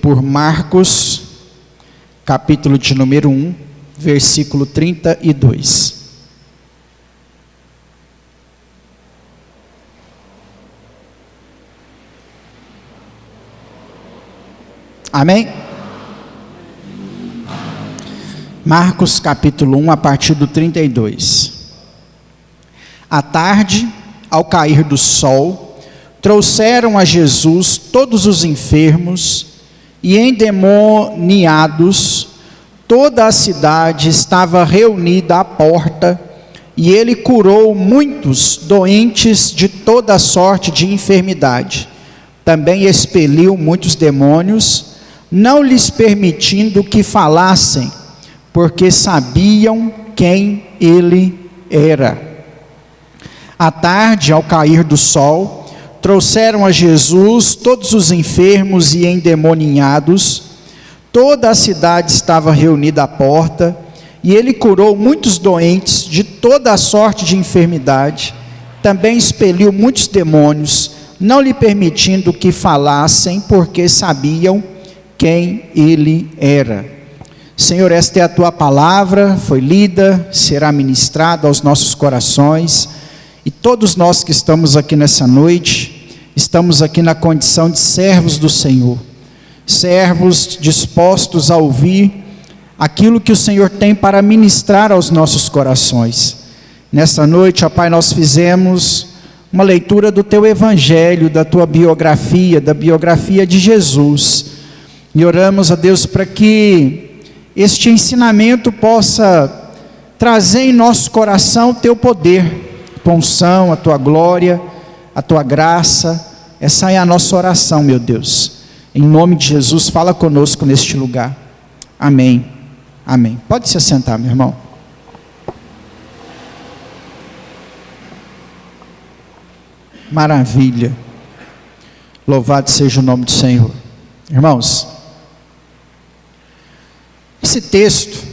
por Marcos, capítulo de número 1, versículo 32. Amém? Marcos capítulo 1, a partir do 32. À tarde, ao cair do sol, trouxeram a Jesus todos os enfermos e endemoniados. Toda a cidade estava reunida à porta, e ele curou muitos doentes de toda sorte de enfermidade. Também expeliu muitos demônios, não lhes permitindo que falassem, porque sabiam quem ele era. À tarde, ao cair do sol, trouxeram a Jesus todos os enfermos e endemoniados. Toda a cidade estava reunida à porta, e ele curou muitos doentes de toda a sorte de enfermidade. Também expeliu muitos demônios, não lhe permitindo que falassem, porque sabiam quem ele era. Senhor, esta é a tua palavra, foi lida, será ministrada aos nossos corações, e todos nós que estamos aqui nessa noite, estamos aqui na condição de servos do Senhor, servos dispostos a ouvir aquilo que o Senhor tem para ministrar aos nossos corações. Nesta noite, ó Pai, nós fizemos uma leitura do teu evangelho, da tua biografia, da biografia de Jesus, e oramos a Deus para que este ensinamento possa trazer em nosso coração o teu poder, a tua unção, a tua glória, a tua graça. Essa é a nossa oração, meu Deus. Em nome de Jesus, fala conosco neste lugar. Amém. Amém. Pode se assentar, meu irmão. Maravilha. Louvado seja o nome do Senhor. Irmãos, esse texto,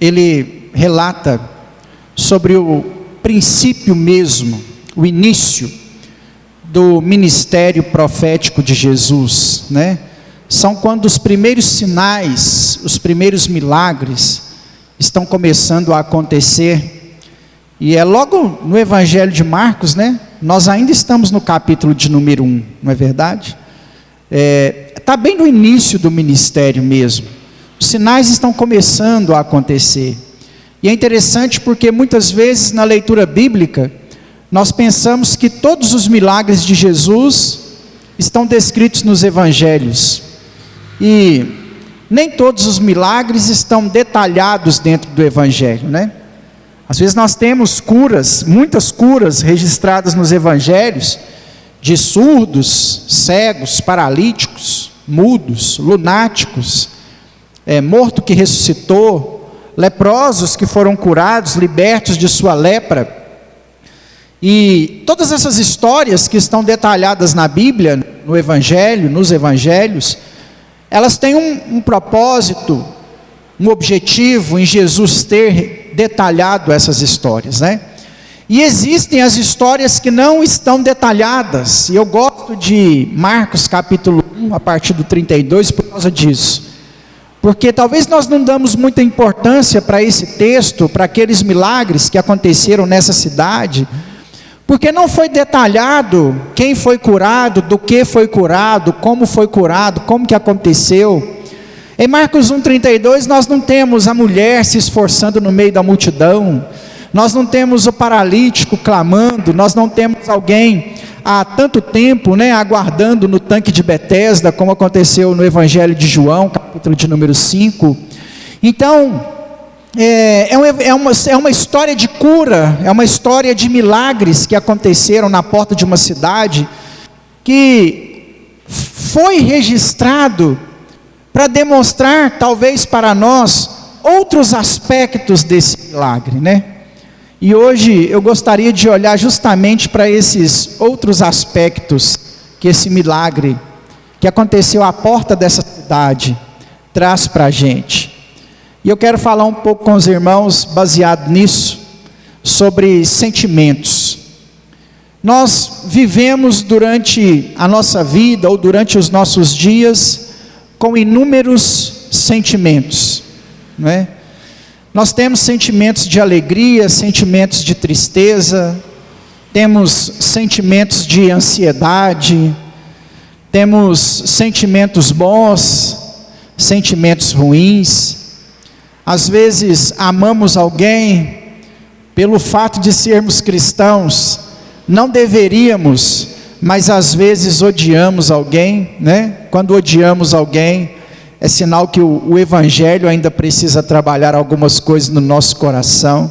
ele relata sobre o princípio mesmo, o início do ministério profético de Jesus, né? São quando os primeiros sinais, os primeiros milagres estão começando a acontecer, e é logo no evangelho de Marcos, né? Nós ainda estamos no capítulo de número 1, não é verdade? Está bem no início do ministério mesmo. Os sinais estão começando a acontecer, e é interessante porque muitas vezes na leitura bíblica, nós pensamos que todos os milagres de Jesus estão descritos nos evangelhos, e nem todos os milagres estão detalhados dentro do evangelho, né? Às vezes nós temos curas, muitas curas registradas nos evangelhos, de surdos, cegos, paralíticos, mudos, lunáticos, morto que ressuscitou, leprosos que foram curados, libertos de sua lepra. E todas essas histórias que estão detalhadas na Bíblia, no Evangelho, nos Evangelhos, elas têm um propósito, um objetivo em Jesus ter detalhado essas histórias, né? E existem as histórias que não estão detalhadas, e eu gosto de Marcos capítulo 1, a partir do 32, por causa disso. Porque talvez nós não damos muita importância para esse texto, para aqueles milagres que aconteceram nessa cidade, porque não foi detalhado quem foi curado, do que foi curado, como que aconteceu. Em Marcos 1,32 nós não temos a mulher se esforçando no meio da multidão, nós não temos o paralítico clamando, nós não temos alguém há tanto tempo, né, aguardando no tanque de Betesda, como aconteceu no Evangelho de João, capítulo de número 5. Então, é uma história de cura, é uma história de milagres que aconteceram na porta de uma cidade, que foi registrado para demonstrar, talvez para nós, outros aspectos desse milagre, né? E hoje eu gostaria de olhar justamente para esses outros aspectos que esse milagre, que aconteceu à porta dessa cidade, traz para a gente. E eu quero falar um pouco com os irmãos, baseado nisso, sobre sentimentos. Nós vivemos durante a nossa vida, ou durante os nossos dias, com inúmeros sentimentos, não é? Nós temos sentimentos de alegria, sentimentos de tristeza, temos sentimentos de ansiedade, temos sentimentos bons, sentimentos ruins. Às vezes amamos alguém, pelo fato de sermos cristãos, não deveríamos, mas às vezes odiamos alguém, né? Quando odiamos alguém, é sinal que o Evangelho ainda precisa trabalhar algumas coisas no nosso coração.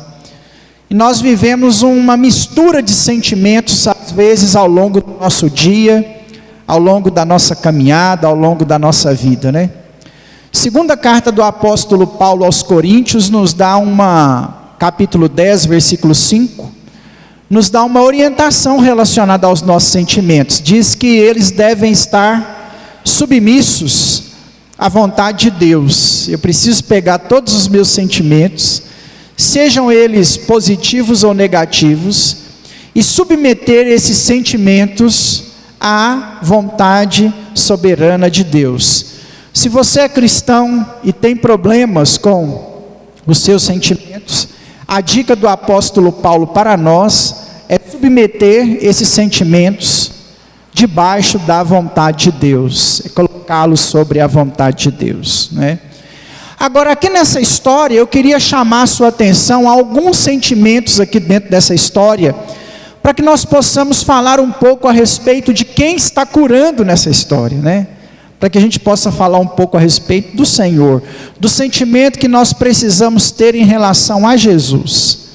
E nós vivemos uma mistura de sentimentos, às vezes ao longo do nosso dia, ao longo da nossa caminhada, ao longo da nossa vida, né? Segunda carta do apóstolo Paulo aos Coríntios nos dá capítulo 10, versículo 5, nos dá uma orientação relacionada aos nossos sentimentos. Diz que eles devem estar submissos à vontade de Deus. Eu preciso pegar todos os meus sentimentos, sejam eles positivos ou negativos, e submeter esses sentimentos à vontade soberana de Deus. Se você é cristão e tem problemas com os seus sentimentos, a dica do apóstolo Paulo para nós é submeter esses sentimentos debaixo da vontade de Deus, é colocá-los sobre a vontade de Deus, né? Agora, aqui nessa história, eu queria chamar a sua atenção a alguns sentimentos aqui dentro dessa história, para que nós possamos falar um pouco a respeito de quem está curando nessa história, né? Para que a gente possa falar um pouco a respeito do Senhor, do sentimento que nós precisamos ter em relação a Jesus.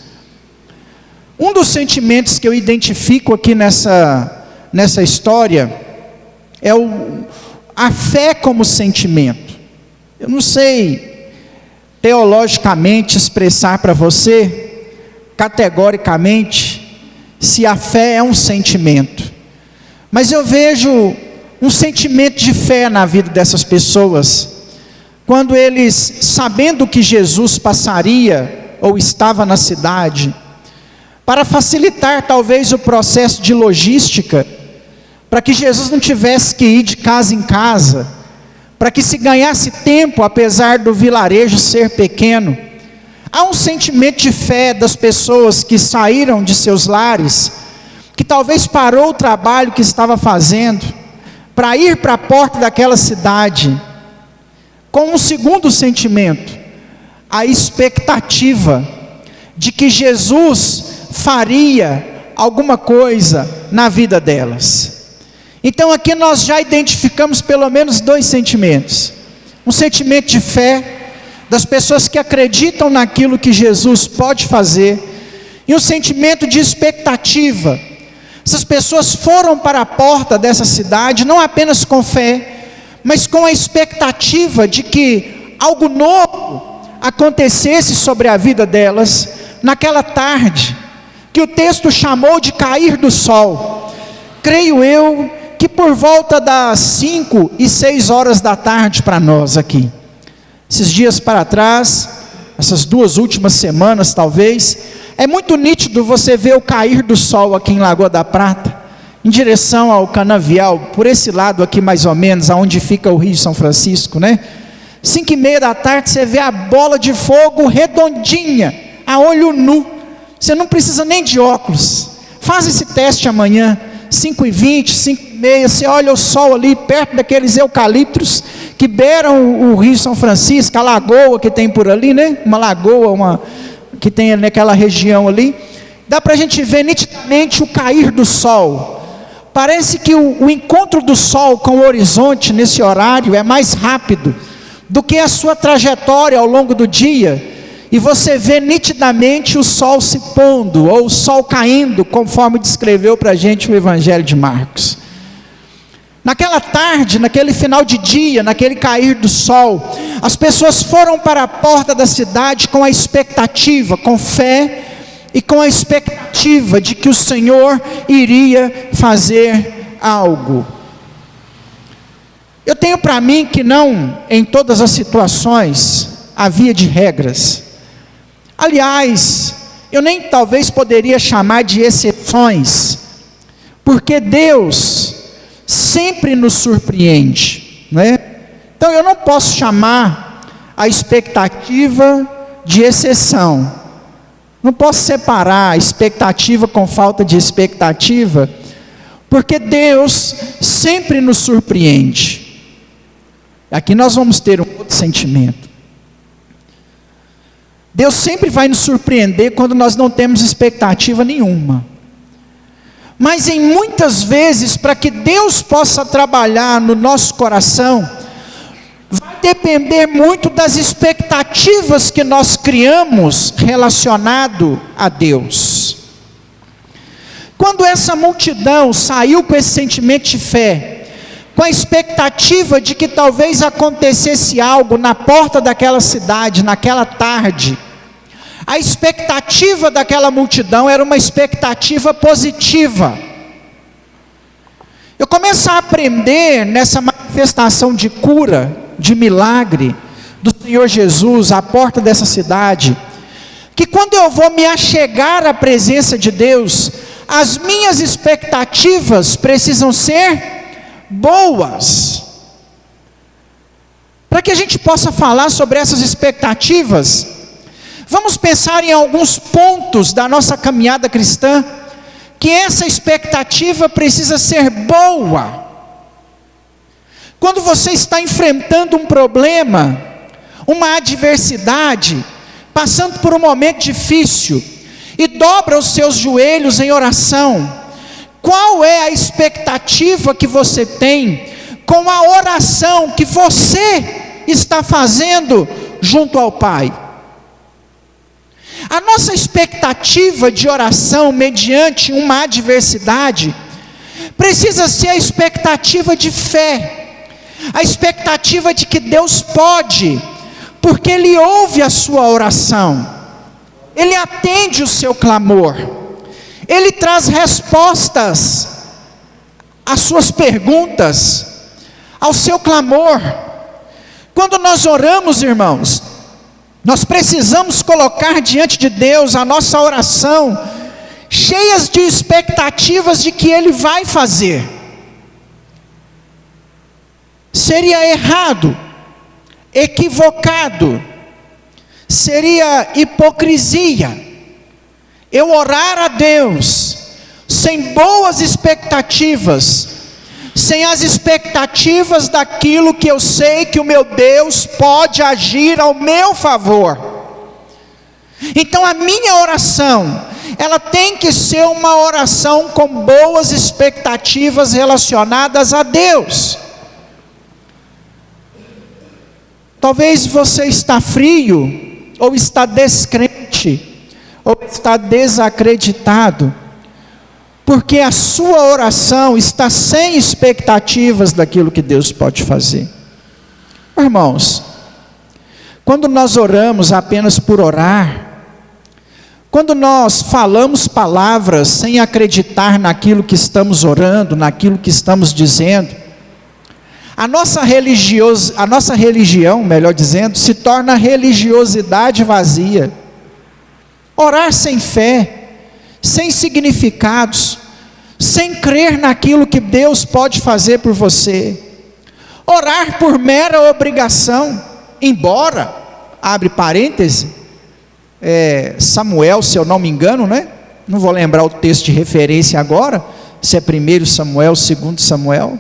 Um dos sentimentos que eu identifico aqui nessa história é a fé como sentimento. Eu não sei teologicamente expressar para você, categoricamente, se a fé é um sentimento, mas eu vejo um sentimento de fé na vida dessas pessoas, quando eles, sabendo que Jesus passaria, ou estava na cidade, para facilitar talvez o processo de logística, para que Jesus não tivesse que ir de casa em casa, para que se ganhasse tempo, apesar do vilarejo ser pequeno. Há um sentimento de fé das pessoas que saíram de seus lares, que talvez parou o trabalho que estava fazendo, para ir para a porta daquela cidade, com um segundo sentimento, a expectativa de que Jesus faria alguma coisa na vida delas. Então aqui nós já identificamos pelo menos dois sentimentos: um sentimento de fé das pessoas que acreditam naquilo que Jesus pode fazer, e um sentimento de expectativa. Essas pessoas foram para a porta dessa cidade, não apenas com fé, mas com a expectativa de que algo novo acontecesse sobre a vida delas, naquela tarde, que o texto chamou de cair do sol. Creio eu que por volta das 5 e 6 horas da tarde para nós aqui. Esses dias para trás, essas 2 últimas semanas talvez, é muito nítido você ver o cair do sol aqui em Lagoa da Prata, em direção ao Canavial, por esse lado aqui mais ou menos, aonde fica o Rio São Francisco, né? 5:30 da tarde você vê a bola de fogo redondinha, a olho nu, você não precisa nem de óculos. Faz esse teste amanhã, 5:20, 5:30, você olha o sol ali, perto daqueles eucaliptos, que beiram o Rio São Francisco, a lagoa que tem por ali, né? Uma lagoa, que tem naquela região ali, dá para a gente ver nitidamente o cair do sol. Parece que o encontro do sol com o horizonte nesse horário é mais rápido do que a sua trajetória ao longo do dia, e você vê nitidamente o sol se pondo, ou o sol caindo, conforme descreveu para a gente o Evangelho de Marcos. Naquela tarde, naquele final de dia, naquele cair do sol, as pessoas foram para a porta da cidade com a expectativa, com fé, e com a expectativa de que o Senhor iria fazer algo. Eu tenho para mim que não em todas as situações havia de regras. Aliás, eu nem talvez poderia chamar de exceções, porque Deus sempre nos surpreende, né? Então eu não posso chamar a expectativa de exceção. Não posso separar a expectativa com falta de expectativa, porque Deus sempre nos surpreende. Aqui nós vamos ter um outro sentimento. Deus sempre vai nos surpreender quando nós não temos expectativa nenhuma. Mas em muitas vezes, para que Deus possa trabalhar no nosso coração, vai depender muito das expectativas que nós criamos relacionado a Deus. Quando essa multidão saiu com esse sentimento de fé, com a expectativa de que talvez acontecesse algo na porta daquela cidade, naquela tarde, a expectativa daquela multidão era uma expectativa positiva. Eu começo a aprender nessa manifestação de cura, de milagre, do Senhor Jesus, à porta dessa cidade, que quando eu vou me achegar à presença de Deus, as minhas expectativas precisam ser boas. Para que a gente possa falar sobre essas expectativas, vamos pensar em alguns pontos da nossa caminhada cristã, que essa expectativa precisa ser boa. Quando você está enfrentando um problema, uma adversidade, passando por um momento difícil, e dobra os seus joelhos em oração, qual é a expectativa que você tem com a oração que você está fazendo junto ao Pai? A nossa expectativa de oração mediante uma adversidade precisa ser a expectativa de fé, a expectativa de que Deus pode, porque Ele ouve a sua oração, Ele atende o seu clamor, Ele traz respostas às suas perguntas, ao seu clamor. Quando nós oramos, irmãos, nós precisamos colocar diante de Deus a nossa oração, cheias de expectativas de que Ele vai fazer. Seria errado, equivocado, seria hipocrisia eu orar a Deus sem boas expectativas, sem as expectativas daquilo que eu sei que o meu Deus pode agir ao meu favor. Então a minha oração, ela tem que ser uma oração com boas expectativas relacionadas a Deus. Talvez você está frio, ou está descrente, ou está desacreditado, porque a sua oração está sem expectativas daquilo que Deus pode fazer. Irmãos, quando nós oramos apenas por orar, quando nós falamos palavras sem acreditar naquilo que estamos orando, naquilo que estamos dizendo, a nossa religião, melhor dizendo, se torna religiosidade vazia. Orar sem fé, sem significados, sem crer naquilo que Deus pode fazer por você. Orar por mera obrigação, embora, abre parêntese, Samuel, se eu não me engano, né? Não vou lembrar o texto de referência agora, se é 1 Samuel, 2 Samuel,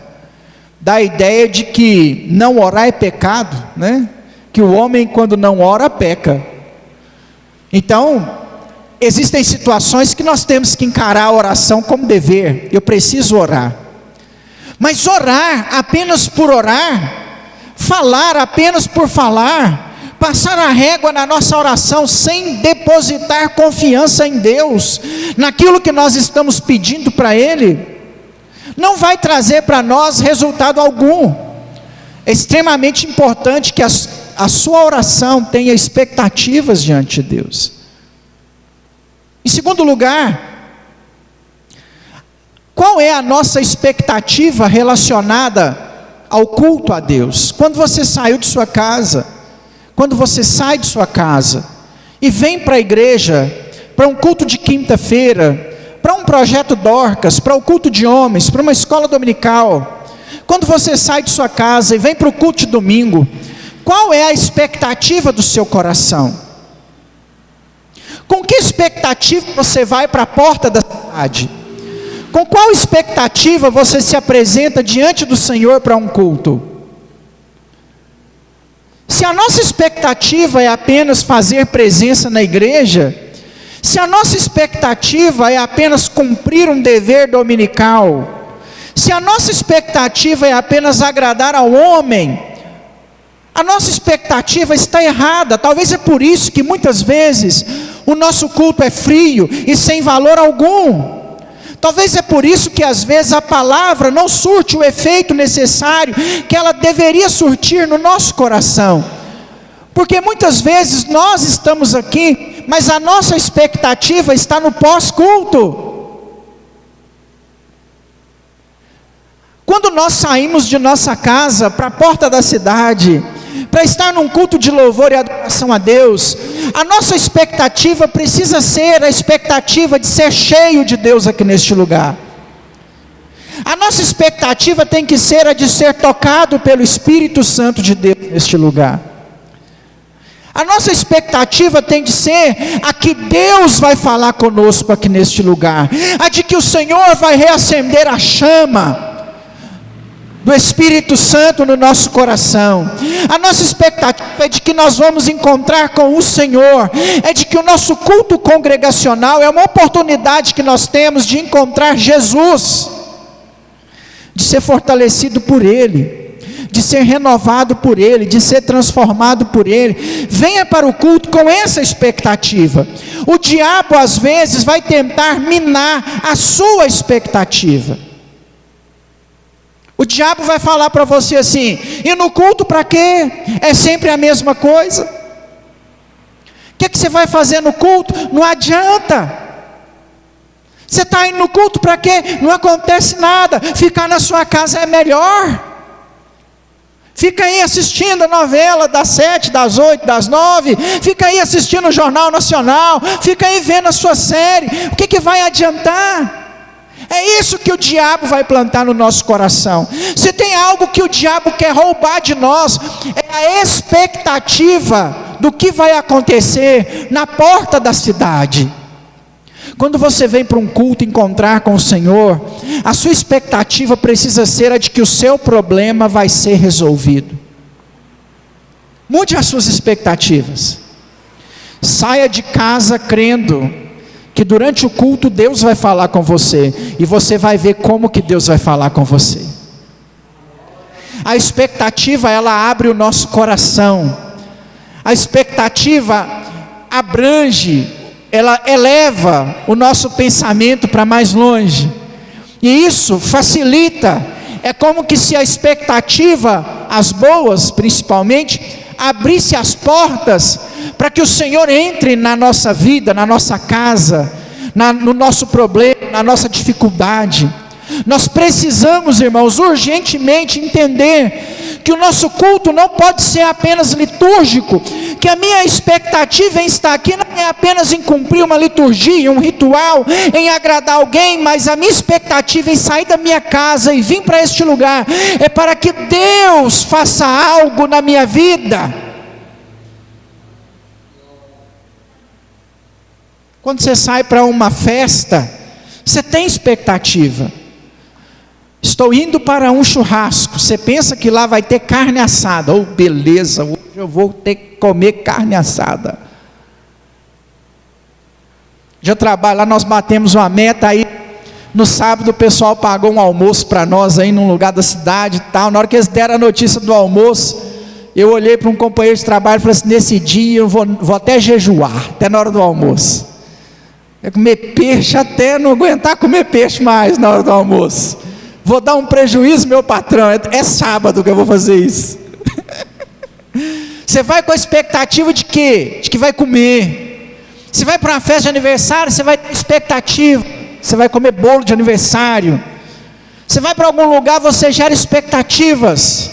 dá a ideia de que não orar é pecado, né? Que o homem quando não ora peca. Então, existem situações que nós temos que encarar a oração como dever. Eu preciso orar. Mas orar apenas por orar, falar apenas por falar, passar a régua na nossa oração sem depositar confiança em Deus, naquilo que nós estamos pedindo para Ele, não vai trazer para nós resultado algum. É extremamente importante que a sua oração tenha expectativas diante de Deus. Em segundo lugar, qual é a nossa expectativa relacionada ao culto a Deus? Quando você saiu de sua casa, quando você sai de sua casa e vem para a igreja, para um culto de quinta-feira, para um projeto Dorcas, para o culto de homens, para uma escola dominical, Quando você sai de sua casa e vem para o culto de domingo, qual é a expectativa do seu coração? Com que expectativa você vai para a porta da cidade? Com qual expectativa você se apresenta diante do Senhor para um culto? Se a nossa expectativa é apenas fazer presença na igreja, se a nossa expectativa é apenas cumprir um dever dominical, se a nossa expectativa é apenas agradar ao homem, a nossa expectativa está errada. Talvez é por isso que muitas vezes o nosso culto é frio e sem valor algum. Talvez é por isso que às vezes a palavra não surte o efeito necessário que ela deveria surtir no nosso coração. Porque muitas vezes nós estamos aqui, mas a nossa expectativa está no pós-culto. Quando nós saímos de nossa casa para a porta da cidade, para estar num culto de louvor e adoração a Deus, a nossa expectativa precisa ser a expectativa de ser cheio de Deus aqui neste lugar. A nossa expectativa tem que ser a de ser tocado pelo Espírito Santo de Deus neste lugar. A nossa expectativa tem de ser a que Deus vai falar conosco aqui neste lugar, a de que o Senhor vai reacender a chama do Espírito Santo no nosso coração. A nossa expectativa é de que nós vamos encontrar com o Senhor, é de que o nosso culto congregacional é uma oportunidade que nós temos de encontrar Jesus, de ser fortalecido por Ele, de ser renovado por Ele, de ser transformado por Ele. Venha para o culto com essa expectativa. O diabo às vezes vai tentar minar a sua expectativa. O diabo vai falar para você assim: e no culto para quê? É sempre a mesma coisa. O que você vai fazer no culto? Não adianta. Você está indo no culto para quê? Não acontece nada. Ficar na sua casa é melhor. Fica aí assistindo a novela das 7, das 8, das 9. Fica aí assistindo o Jornal Nacional. Fica aí vendo a sua série. O que vai adiantar? É isso que o diabo vai plantar no nosso coração. Se tem algo que o diabo quer roubar de nós, é a expectativa do que vai acontecer na porta da cidade. Quando você vem para um culto encontrar com o Senhor, a sua expectativa precisa ser a de que o seu problema vai ser resolvido. Mude as suas expectativas. Saia de casa crendo que durante o culto Deus vai falar com você, e você vai ver como que Deus vai falar com você. A expectativa, ela abre o nosso coração. A expectativa abrange, ela eleva o nosso pensamento para mais longe, e isso facilita. É como que se a expectativa, as boas principalmente, abrisse as portas para que o Senhor entre na nossa vida, na nossa casa, no nosso problema, na nossa dificuldade. Nós precisamos, irmãos, urgentemente entender que o nosso culto não pode ser apenas litúrgico, que a minha expectativa em estar aqui não é apenas em cumprir uma liturgia, um ritual, em agradar alguém, mas a minha expectativa em sair da minha casa e vir para este lugar é para que Deus faça algo na minha vida. Quando você sai para uma festa, você tem expectativa. Estou indo para um churrasco. Você pensa que lá vai ter carne assada. Oh, beleza, hoje eu vou ter que comer carne assada. Já trabalho lá, nós batemos uma meta aí. No sábado o pessoal pagou um almoço para nós aí num lugar da cidade e tal. Na hora que eles deram a notícia do almoço, eu olhei para um companheiro de trabalho e falei assim: nesse dia eu vou até jejuar, até na hora do almoço. É comer peixe até não aguentar comer peixe mais na hora do almoço. Vou dar um prejuízo, meu patrão. É sábado que eu vou fazer isso. Você vai com a expectativa de quê? De que vai comer. Você vai para uma festa de aniversário, você vai ter expectativa. Você vai comer bolo de aniversário. Você vai para algum lugar, você gera expectativas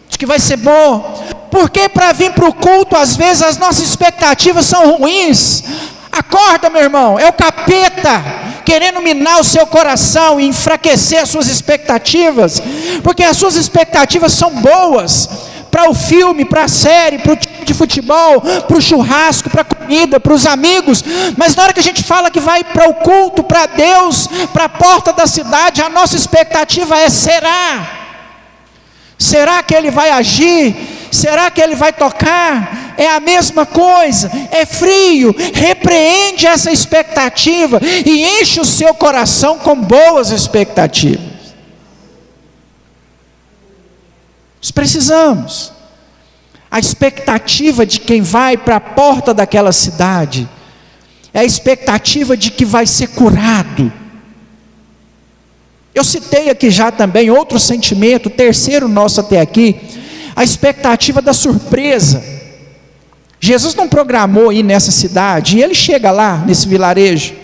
de que vai ser bom. Porque para vir para o culto, às vezes as nossas expectativas são ruins. Acorda, meu irmão, é o capeta querendo minar o seu coração e enfraquecer as suas expectativas, porque as suas expectativas são boas, para o filme, para a série, para o time de futebol, para o churrasco, para a comida, para os amigos, mas na hora que a gente fala que vai para o culto, para Deus, para a porta da cidade, a nossa expectativa é: será que Ele vai agir? Será que Ele vai tocar? É a mesma coisa, é frio. Repreende essa expectativa e enche o seu coração com boas expectativas. Nós precisamos. A expectativa de quem vai para a porta daquela cidade é a expectativa de que vai ser curado. Eu citei aqui já também outro sentimento, o terceiro nosso até aqui, a expectativa da surpresa. Jesus não programou ir nessa cidade, e Ele chega lá, nesse vilarejo.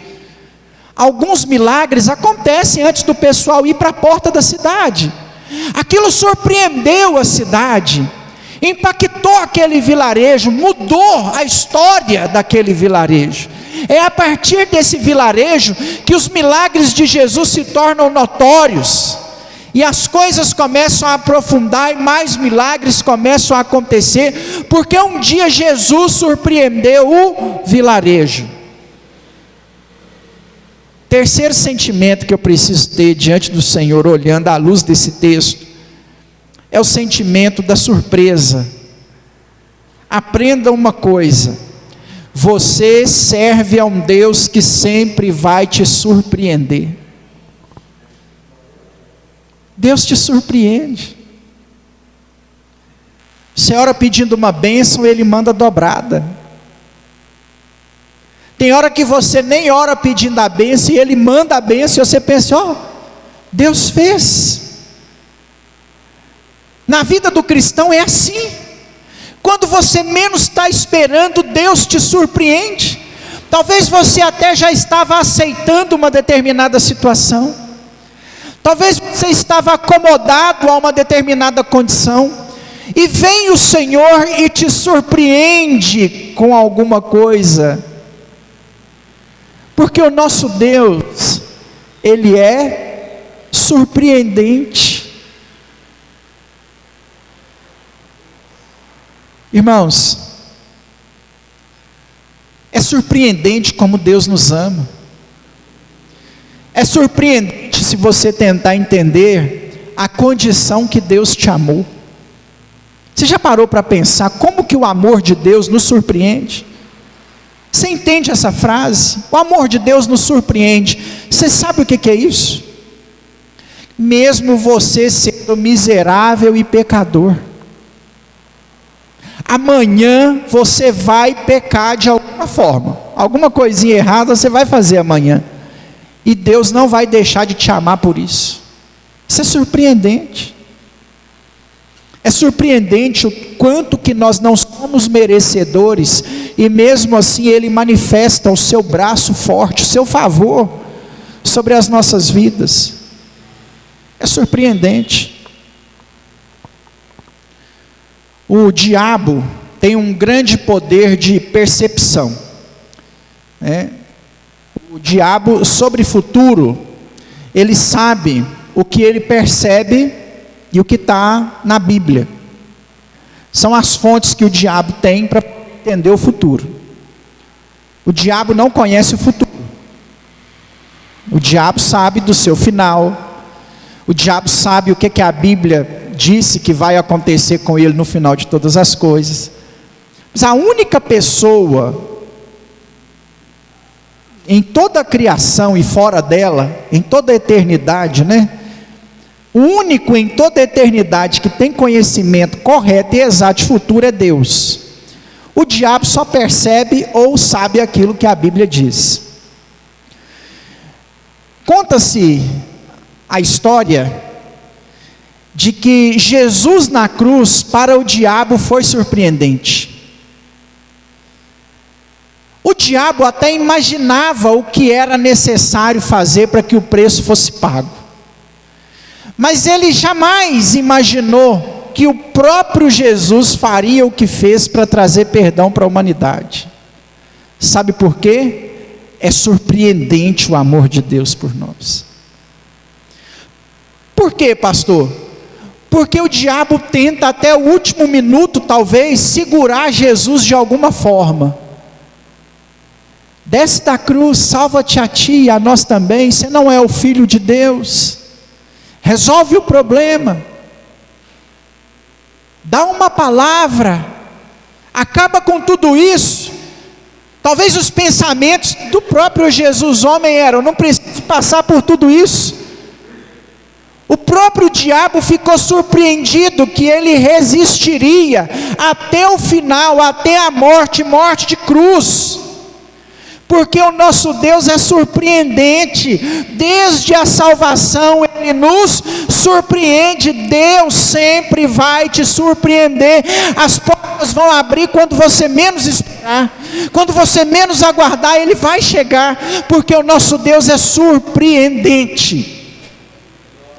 Alguns milagres acontecem antes do pessoal ir para a porta da cidade. Aquilo surpreendeu a cidade, impactou aquele vilarejo, mudou a história daquele vilarejo. É a partir desse vilarejo que os milagres de Jesus se tornam notórios, e as coisas começam a aprofundar, e mais milagres começam a acontecer, porque um dia Jesus surpreendeu o vilarejo. Terceiro sentimento que eu preciso ter diante do Senhor, olhando à luz desse texto, é o sentimento da surpresa. Aprenda uma coisa: você serve a um Deus que sempre vai te surpreender. Deus te surpreende. Você ora pedindo uma bênção, Ele manda dobrada. Tem hora que você nem ora pedindo a bênção, e Ele manda a bênção, e você pensa: ó, Deus fez. Na vida do cristão é assim. Quando você menos está esperando, Deus te surpreende. Talvez você até já estava aceitando uma determinada situação, talvez você estava acomodado a uma determinada condição, e vem o Senhor e te surpreende com alguma coisa, porque o nosso Deus, Ele é surpreendente. Irmãos, é surpreendente como Deus nos ama. É surpreendente se você tentar entender a condição que Deus te amou. Você já parou para pensar como que o amor de Deus nos surpreende? Você entende essa frase? O amor de Deus nos surpreende. Você sabe o que é isso? Mesmo você sendo miserável e pecador, amanhã você vai pecar de alguma forma, alguma coisinha errada você vai fazer amanhã, e Deus não vai deixar de te amar por isso. Isso é surpreendente. É surpreendente o quanto que nós não somos merecedores, e mesmo assim Ele manifesta o seu braço forte, o seu favor sobre as nossas vidas. É surpreendente. O diabo tem um grande poder de percepção, né? O diabo, sobre futuro, ele sabe o que ele percebe e o que está na Bíblia. São as fontes que o diabo tem para entender o futuro. O diabo não conhece o futuro. O diabo sabe do seu final. O diabo sabe o que a Bíblia disse que vai acontecer com ele no final de todas as coisas. Mas a única pessoa em toda a criação e fora dela, em toda a eternidade, né? O único em toda a eternidade que tem conhecimento correto e exato de futuro é Deus. O diabo só percebe ou sabe aquilo que a Bíblia diz. Conta-se a história de que Jesus na cruz, para o diabo foi surpreendente. O diabo até imaginava o que era necessário fazer para que o preço fosse pago, mas ele jamais imaginou que o próprio Jesus faria o que fez para trazer perdão para a humanidade. Sabe por quê? É surpreendente o amor de Deus por nós. Por quê, pastor? Porque o diabo tenta até o último minuto, talvez, segurar Jesus de alguma forma. Desce da cruz, salva-te a ti e a nós também. Você não é o filho de Deus. Resolve o problema. Dá uma palavra. Acaba com tudo isso. Talvez os pensamentos do próprio Jesus homem eram: não preciso passar por tudo isso. O próprio diabo ficou surpreendido que ele resistiria até o final, até a morte, morte de cruz. Porque o nosso Deus é surpreendente, desde a salvação Ele nos surpreende. Deus sempre vai te surpreender. As portas vão abrir quando você menos esperar, quando você menos aguardar, Ele vai chegar, porque o nosso Deus é surpreendente.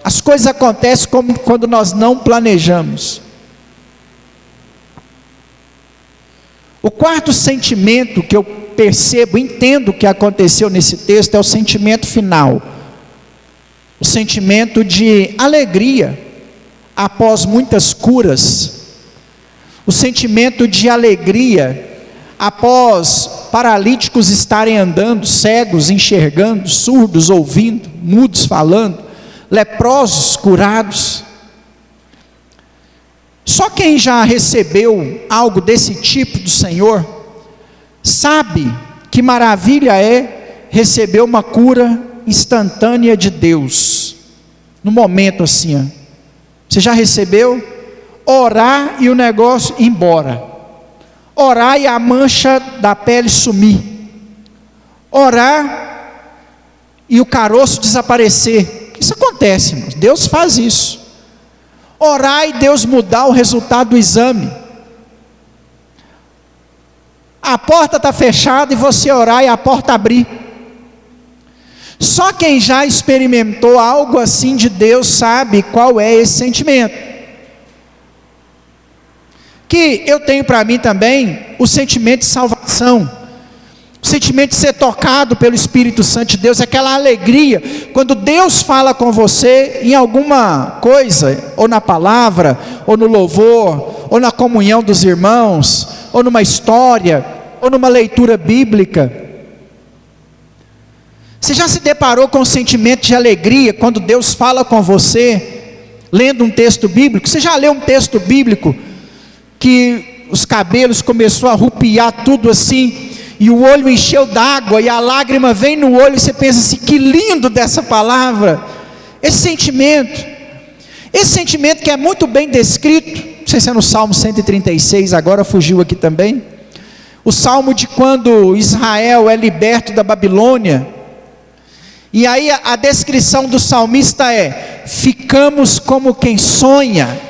As coisas acontecem como quando nós não planejamos. O quarto sentimento que eu percebo, entendo que aconteceu nesse texto, é o sentimento final. O sentimento de alegria após muitas curas. O sentimento de alegria após paralíticos estarem andando, cegos enxergando, surdos ouvindo, mudos falando, leprosos curados. Só quem já recebeu algo desse tipo do Senhor, sabe que maravilha é receber uma cura instantânea de Deus, no momento assim, ó. Você já recebeu? Orar e o negócio ir embora, orar e a mancha da pele sumir, orar e o caroço desaparecer. Isso acontece, irmãos. Deus faz isso. Orar e Deus mudar o resultado do exame. A porta está fechada e você orar e a porta abrir. Só quem já experimentou algo assim de Deus sabe qual é esse sentimento. Que eu tenho para mim também o sentimento de salvação. O sentimento de ser tocado pelo Espírito Santo de Deus, aquela alegria, quando Deus fala com você em alguma coisa, ou na palavra, ou no louvor, ou na comunhão dos irmãos, ou numa história, ou numa leitura bíblica. Você já se deparou com o sentimento de alegria, quando Deus fala com você, lendo um texto bíblico? Você já leu um texto bíblico, que os cabelos começou a arrupiar tudo assim, e o olho encheu d'água, e a lágrima vem no olho, e você pensa assim: que lindo dessa palavra. Esse sentimento que é muito bem descrito, não sei se é no Salmo 136, agora fugiu aqui também, o salmo de quando Israel é liberto da Babilônia, e aí a descrição do salmista é: ficamos como quem sonha,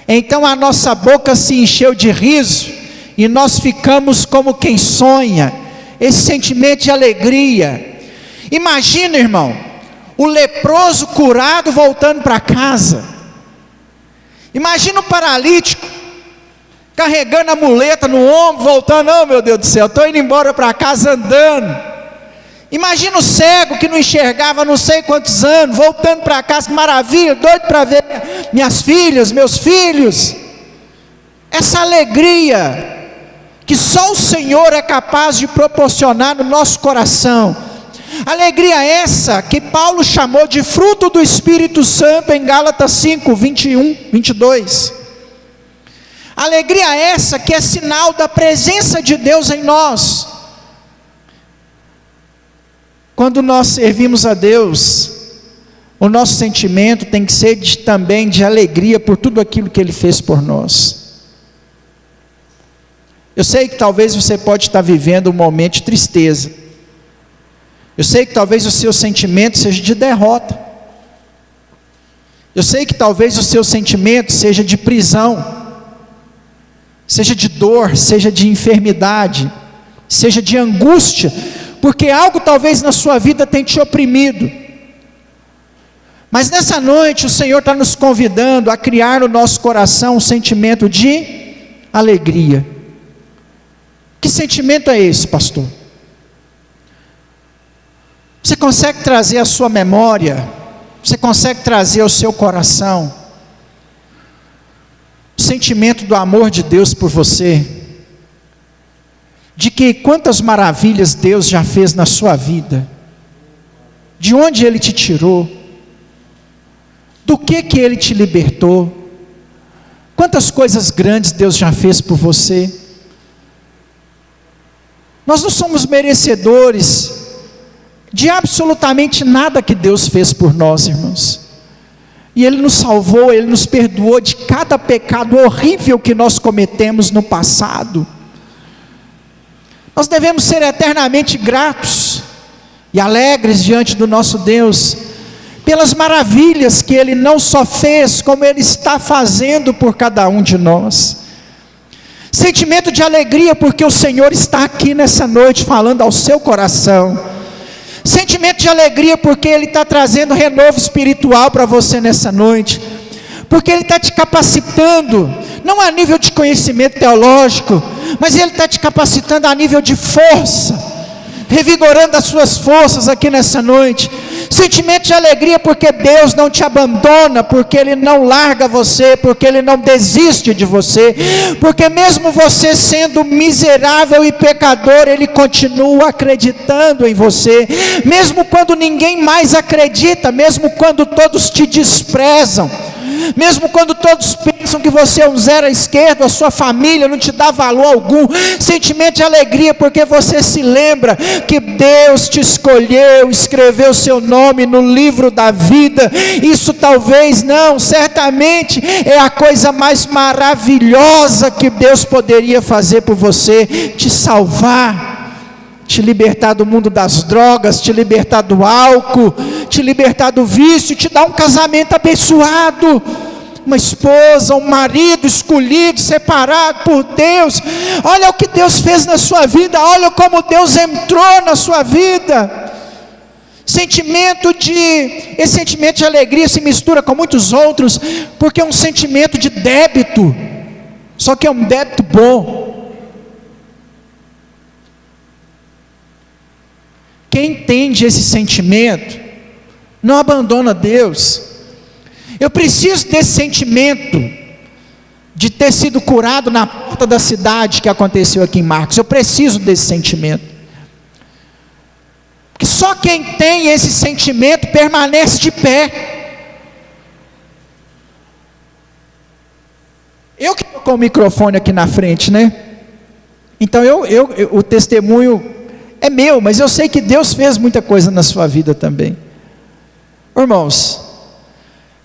então a nossa boca se encheu de riso, e nós ficamos como quem sonha. Esse sentimento de alegria. Imagina, irmão, o leproso curado voltando para casa. Imagina o paralítico carregando a muleta no ombro, voltando: oh meu Deus do céu, estou indo embora para casa andando. Imagina o cego que não enxergava não sei quantos anos, voltando para casa, que maravilha, doido para ver minhas filhas, meus filhos. Essa alegria que só o Senhor é capaz de proporcionar no nosso coração. Alegria essa que Paulo chamou de fruto do Espírito Santo em Gálatas 5, 21, 22. Alegria essa que é sinal da presença de Deus em nós. Quando nós servimos a Deus, o nosso sentimento tem que ser também de alegria por tudo aquilo que Ele fez por nós. Eu sei que talvez você pode estar vivendo um momento de tristeza. Eu sei que talvez o seu sentimento seja de derrota. Eu sei que talvez o seu sentimento seja de prisão, seja de dor, seja de enfermidade, seja de angústia, porque algo talvez na sua vida tenha te oprimido. Mas nessa noite o Senhor está nos convidando a criar no nosso coração um sentimento de alegria. Que sentimento é esse, pastor? Você consegue trazer à sua memória, você consegue trazer ao seu coração o sentimento do amor de Deus por você, de que quantas maravilhas Deus já fez na sua vida, de onde Ele te tirou, do que Ele te libertou, quantas coisas grandes Deus já fez por você. Nós não somos merecedores de absolutamente nada que Deus fez por nós, irmãos. E Ele nos salvou, Ele nos perdoou de cada pecado horrível que nós cometemos no passado. Nós devemos ser eternamente gratos e alegres diante do nosso Deus, pelas maravilhas que Ele não só fez, como Ele está fazendo por cada um de nós. Sentimento de alegria, porque o Senhor está aqui nessa noite, falando ao seu coração. Sentimento de alegria, porque Ele está trazendo renovo espiritual para você nessa noite, porque Ele está te capacitando, não a nível de conhecimento teológico, mas Ele está te capacitando a nível de força, revigorando as suas forças aqui nessa noite. Sentimento de alegria, porque Deus não te abandona, porque Ele não larga você, porque Ele não desiste de você, porque mesmo você sendo miserável e pecador, Ele continua acreditando em você, mesmo quando ninguém mais acredita, mesmo quando todos te desprezam, mesmo quando todos pensam que você é um zero à esquerda, a sua família não te dá valor algum. Sentimento de alegria, porque você se lembra que Deus te escolheu, escreveu seu nome no livro da vida. Isso talvez não, certamente é a coisa mais maravilhosa que Deus poderia fazer por você, te salvar, te libertar do mundo das drogas, te libertar do álcool, te libertar do vício, te dar um casamento abençoado, uma esposa, um marido escolhido, separado por Deus. Olha o que Deus fez na sua vida, olha como Deus entrou na sua vida. Esse sentimento de alegria se mistura com muitos outros, porque é um sentimento de débito, só que é um débito bom. Quem entende esse sentimento, não abandona Deus. Eu preciso desse sentimento, de ter sido curado na porta da cidade, que aconteceu aqui em Marcos. Eu preciso desse sentimento, porque só quem tem esse sentimento, permanece de pé. Eu que estou com o microfone aqui na frente, né? Então o testemunho é meu, mas eu sei que Deus fez muita coisa na sua vida também. Irmãos,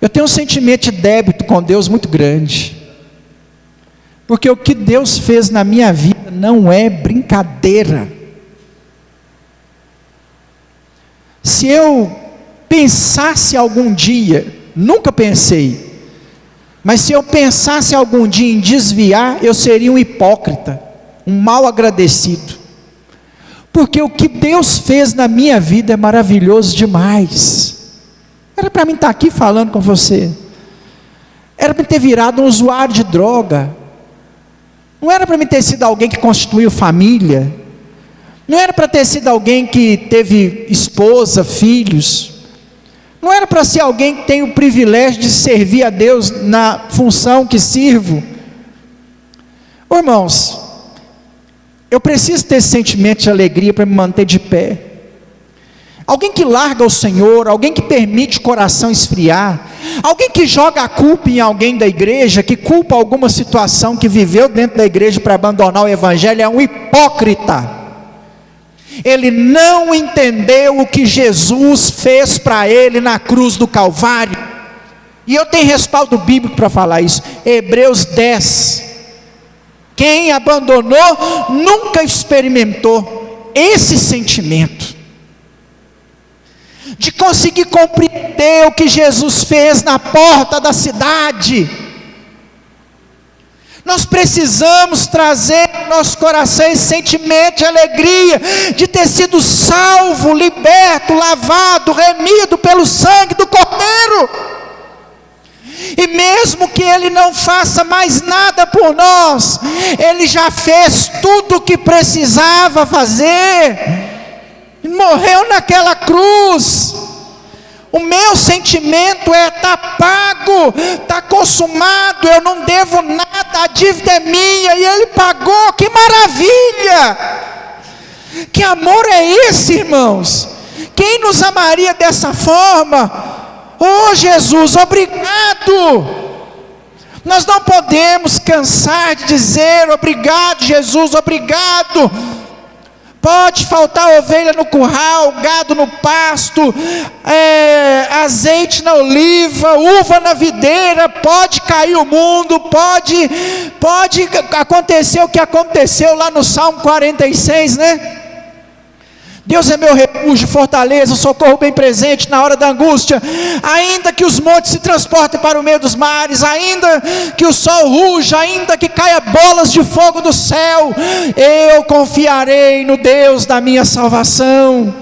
eu tenho um sentimento de débito com Deus muito grande, porque o que Deus fez na minha vida não é brincadeira. Se eu pensasse algum dia, nunca pensei, mas se eu pensasse algum dia em desviar, eu seria um hipócrita, um mal agradecido. Porque o que Deus fez na minha vida é maravilhoso demais. Era para mim estar aqui falando com você, era para mim ter virado um usuário de droga, não era para mim ter sido alguém que constituiu família, não era para ter sido alguém que teve esposa, filhos, não era para ser alguém que tem o privilégio de servir a Deus na função que sirvo. Irmãos, eu preciso ter esse sentimento de alegria para me manter de pé. Alguém que larga o Senhor, alguém que permite o coração esfriar, alguém que joga a culpa em alguém da igreja, que culpa alguma situação que viveu dentro da igreja para abandonar o Evangelho, é um hipócrita. Ele não entendeu o que Jesus fez para ele na cruz do Calvário, e eu tenho respaldo bíblico para falar isso. Hebreus 10, quem abandonou nunca experimentou esse sentimento de conseguir compreender o que Jesus fez na porta da cidade. Nós precisamos trazer no nosso coração esse sentimento de alegria, de ter sido salvo, liberto, lavado, remido pelo sangue do Cordeiro. E mesmo que Ele não faça mais nada por nós, Ele já fez tudo o que precisava fazer. morreu naquela cruz. O meu sentimento é: está pago, está consumado, eu não devo nada, a dívida é minha e Ele pagou. Que maravilha! Que amor é esse, irmãos? Quem nos amaria dessa forma? Oh Jesus, obrigado! Nós não podemos cansar de dizer obrigado, Jesus, obrigado. Pode faltar ovelha no curral, gado no pasto, azeite na oliva, uva na videira, pode cair o mundo, pode acontecer o que aconteceu lá no Salmo 46, né? Deus é meu refúgio, fortaleza, socorro bem presente na hora da angústia. Ainda que os montes se transportem para o meio dos mares, ainda que o sol ruja, ainda que caia bolas de fogo do céu, eu confiarei no Deus da minha salvação.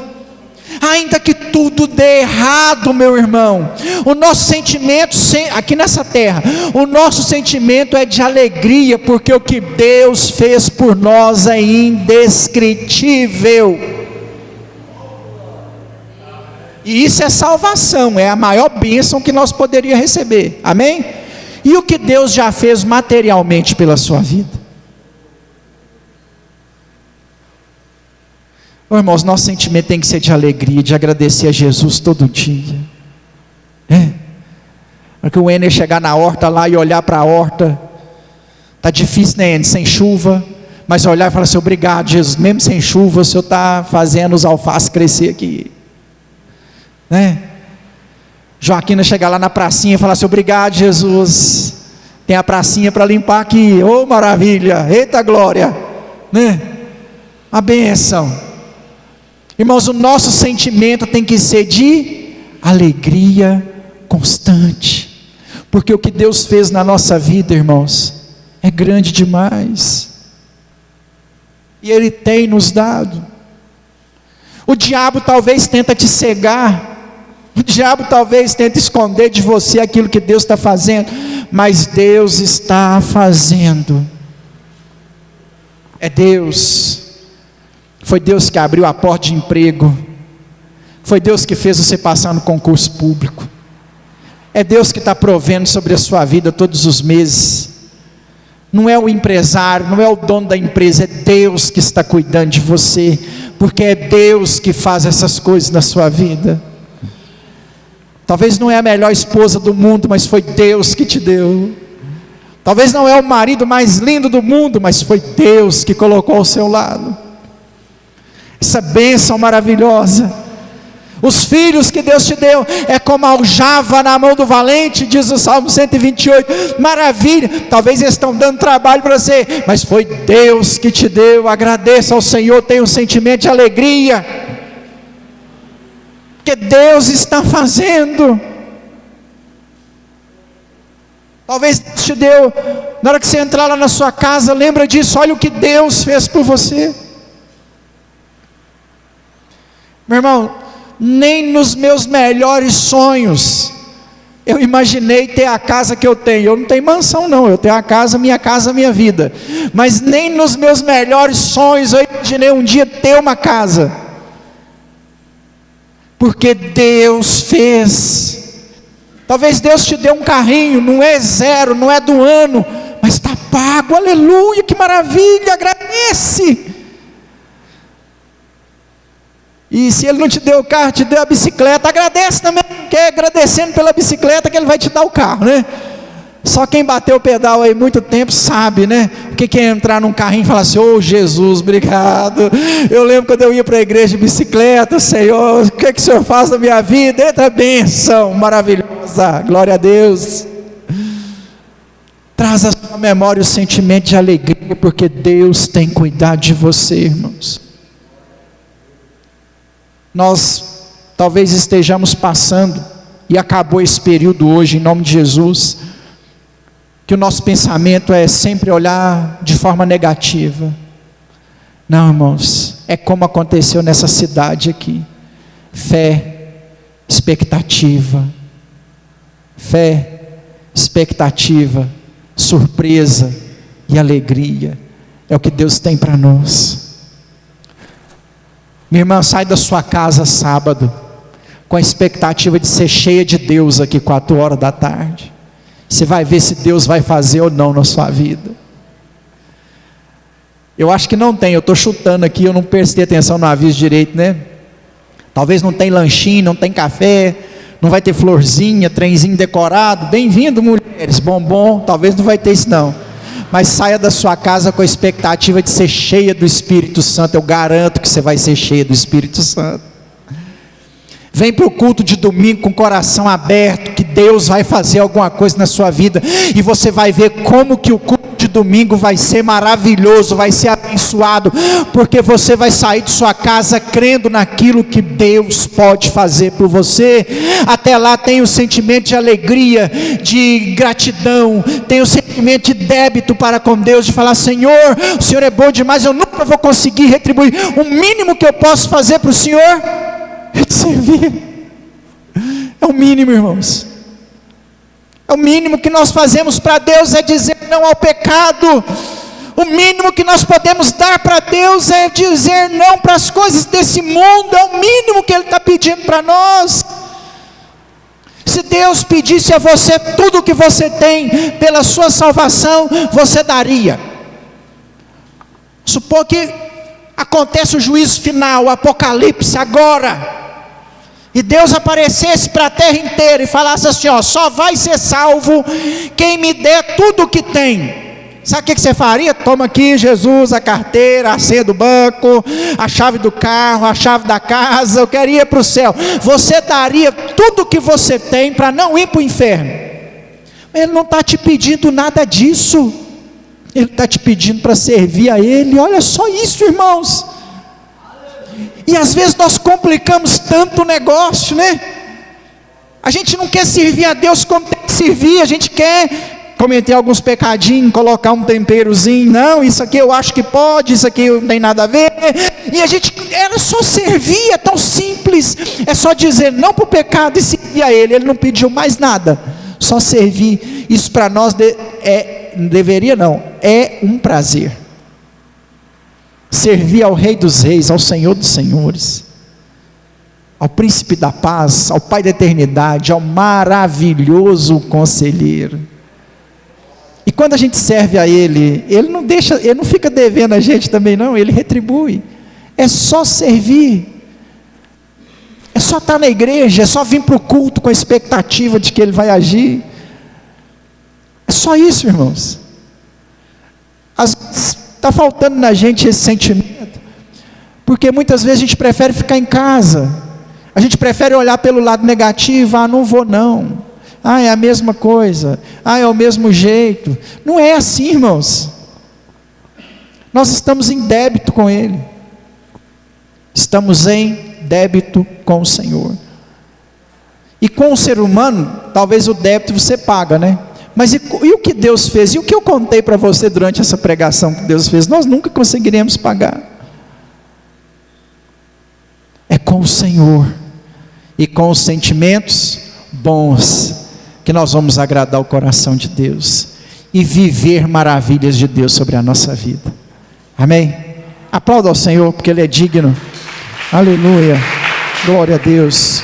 Ainda que tudo dê errado, meu irmão, o nosso sentimento, aqui nessa terra, o nosso sentimento é de alegria, porque o que Deus fez por nós é indescritível. E isso é salvação, é a maior bênção que nós poderíamos receber, amém? E o que Deus já fez materialmente pela sua vida? Oh, irmãos, nosso sentimento tem que ser de alegria, de agradecer a Jesus todo dia. Porque o Ener chegar na horta lá e olhar para a horta, está difícil, né, Ener, sem chuva, mas olhar e falar assim: obrigado Jesus, mesmo sem chuva o Senhor está fazendo os alfaces crescer aqui, né? Joaquina chegar lá na pracinha e falar assim: obrigado Jesus, tem a pracinha para limpar aqui, oh maravilha, eita glória, né? A bênção. Irmãos, o nosso sentimento tem que ser de alegria constante, porque o que Deus fez na nossa vida, irmãos, é grande demais, e Ele tem nos dado. O diabo talvez tenta te cegar, o diabo talvez tenta esconder de você aquilo que Deus está fazendo, mas Deus está fazendo. É Deus. Foi Deus que abriu a porta de emprego, foi Deus que fez você passar no concurso público, é Deus que está provendo sobre a sua vida todos os meses. Não é o empresário, não é o dono da empresa, é Deus que está cuidando de você, porque é Deus que faz essas coisas na sua vida. Talvez não é a melhor esposa do mundo, mas foi Deus que te deu. Talvez não é o marido mais lindo do mundo, mas foi Deus que colocou ao seu lado. Essa bênção maravilhosa. Os filhos que Deus te deu é como a aljava na mão do valente, diz o Salmo 128, maravilha. Talvez eles estão dando trabalho para você, mas foi Deus que te deu. Agradeça ao Senhor, tenha um sentimento de alegria, porque Deus está fazendo. Talvez Deus te deu, na hora que você entrar lá na sua casa, lembra disso, olha o que Deus fez por você. Meu irmão, nem nos meus melhores sonhos eu imaginei ter a casa que eu tenho. Eu não tenho mansão não, eu tenho a casa, minha vida. Mas nem nos meus melhores sonhos eu imaginei um dia ter uma casa, porque Deus fez. Talvez Deus te dê um carrinho, não é zero, não é do ano, mas está pago, aleluia, que maravilha, agradece. E se Ele não te deu o carro, te deu a bicicleta, agradece também, porque é agradecendo pela bicicleta que Ele vai te dar o carro, né? Só quem bateu o pedal aí muito tempo sabe, né? O que é entrar num carrinho e falar assim: oh Jesus, obrigado. Eu lembro quando eu ia para a igreja de bicicleta, Senhor, o que o Senhor faz na minha vida? Eita bênção maravilhosa, glória a Deus. Traz à sua memória o sentimento de alegria, porque Deus tem cuidado de você, irmãos. Nós talvez estejamos passando, e acabou esse período hoje, em nome de Jesus, que o nosso pensamento é sempre olhar de forma negativa. Não, irmãos, é como aconteceu nessa cidade aqui: fé, expectativa, surpresa e alegria, é o que Deus tem para nós. Minha irmã, sai da sua casa sábado com a expectativa de ser cheia de Deus aqui 4 horas da tarde. Você vai ver se Deus vai fazer ou não na sua vida. Eu acho que não tem, eu estou chutando aqui, eu não prestei atenção no aviso direito, né? Talvez não tem lanchinho, não tem café, não vai ter florzinha, trenzinho decorado. Bem-vindo, mulheres, bombom, talvez não vai ter isso não. Mas saia da sua casa com a expectativa de ser cheia do Espírito Santo. Eu garanto que você vai ser cheia do Espírito Santo. Vem para o culto de domingo com o coração aberto, que Deus vai fazer alguma coisa na sua vida, e você vai ver como que o culto de domingo vai ser maravilhoso, vai ser abençoado, porque você vai sair de sua casa crendo naquilo que Deus pode fazer por você. Até lá tem o sentimento de alegria, de gratidão, tem o sentimento de débito para com Deus, de falar: Senhor, o Senhor é bom demais, eu nunca vou conseguir retribuir. O mínimo que eu posso fazer para o Senhor é te servir. É o mínimo, irmãos. É o mínimo que nós fazemos para Deus, é dizer não ao pecado. O mínimo que nós podemos dar para Deus é dizer não para as coisas desse mundo. É o mínimo que Ele está pedindo para nós. Se Deus pedisse a você tudo o que você tem pela sua salvação, você daria. Supor que acontece o juízo final, o apocalipse agora, e Deus aparecesse para a terra inteira e falasse assim: ó, só vai ser salvo quem me der tudo o que tem. Sabe o que você faria? Toma aqui, Jesus, a carteira, a senha do banco, a chave do carro, a chave da casa, eu quero ir para o céu. Você daria tudo o que você tem para não ir para o inferno. Ele não está te pedindo nada disso. Ele está te pedindo para servir a Ele. Olha só isso, irmãos. E às vezes nós complicamos tanto o negócio, né? A gente não quer servir a Deus como tem que servir. A gente quer cometer alguns pecadinhos, colocar um temperozinho. Não, isso aqui eu acho que pode, isso aqui não tem nada a ver. E a gente, era só servir, é tão simples. É só dizer não para o pecado e servir a Ele. Ele não pediu mais nada, só servir. Isso para nós é um prazer. Servir ao Rei dos Reis, ao Senhor dos Senhores, ao Príncipe da Paz, ao Pai da Eternidade, ao maravilhoso Conselheiro. E quando a gente serve a Ele, Ele não fica devendo a gente também não, Ele retribui. É só servir, é só estar na igreja, é só vir para o culto com a expectativa de que Ele vai agir. É só isso, irmãos. Às vezes está faltando na gente esse sentimento, porque muitas vezes a gente prefere ficar em casa, a gente prefere olhar pelo lado negativo. Não vou não, é a mesma coisa, é o mesmo jeito. Não é assim, irmãos. Nós estamos em débito com Ele, estamos em débito com o Senhor. E com o ser humano, talvez o débito você paga, né? Mas e o que Deus fez? E o que eu contei para você durante essa pregação que Deus fez? Nós nunca conseguiremos pagar. É com o Senhor e com os sentimentos bons que nós vamos agradar o coração de Deus e viver maravilhas de Deus sobre a nossa vida. Amém? Aplauda ao Senhor, porque Ele é digno. Aleluia, glória a Deus.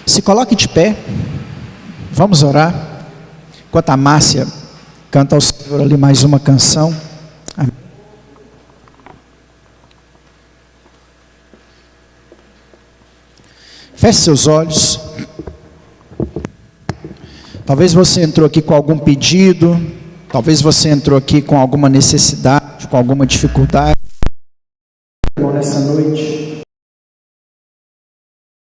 Se coloque de pé, vamos orar, enquanto a Márcia canta ao Senhor ali mais uma canção. Amém. Feche seus olhos. Talvez você entrou aqui com algum pedido, talvez você entrou aqui com alguma necessidade, com alguma dificuldade. Nessa noite,